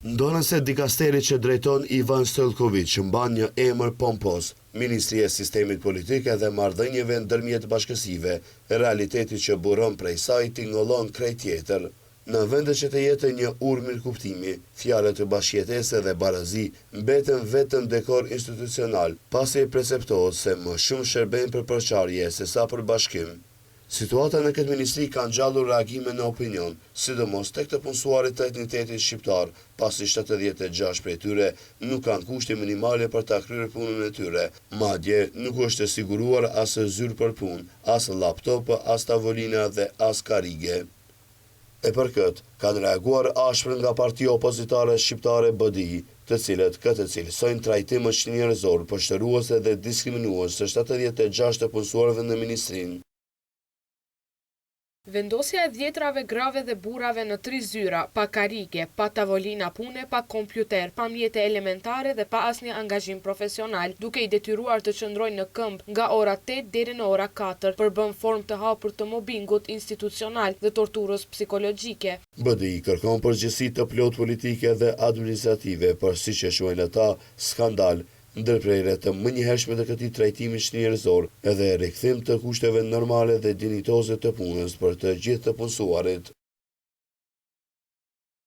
Ndonëse se dikasteri që drejton Ivan Stolković mban një emër pompos, Ministria e Sistemit Politik dhe Marrëdhënieve ndërmjet bashkësive, realiteti që buron prej saj tingëllon krejt tjetër. Në vende që të jetë një urmil kuptimi, fjalët të bashkëjetese dhe barazi mbeten vetëm dekor institucional, pasi preceptohet se më shumë shërbejnë për përçarje se sa për bashkim. Situata në këtë ministri ka ngjallur reagime në opinion, sidomos tek të punësuarit të etnitetit shqiptar, pasi 76 prej tyre nuk kanë kushte minimale për ta kryer punën e tyre. Madje nuk është siguruar as zyrë për punë, as laptop, as tavolina dhe as karige. E për këtë, kanë reaguar ashpër nga partia opozitare shqiptare BDI, të cilët këtë cilësojnë trajtim njerëzor, poshtëruese dhe diskriminues të 76 të punësuarve në ministrinë. Vendosja e dhjetrave grave dhe burrave në 3 zyra, pa karige, pa tavolina pune, pa kompjuter, pa mjete elementare dhe pa asnjë angazhim profesional, duke i detyruar të qëndrojnë në këmbë nga ora 8 deri në ora 4, përbën formë të hapur të mobbingut institucional dhe torturës psikologjike. BDI kërkon përgjegjësi të plot politike dhe administrative për siç e quajnë ata skandal, ndërprerje të mënjëhershme të këtij trajtimi njerëzor edhe rikthim të kushteve normale dhe dinjitoze të punës për të gjithë të punësuarit.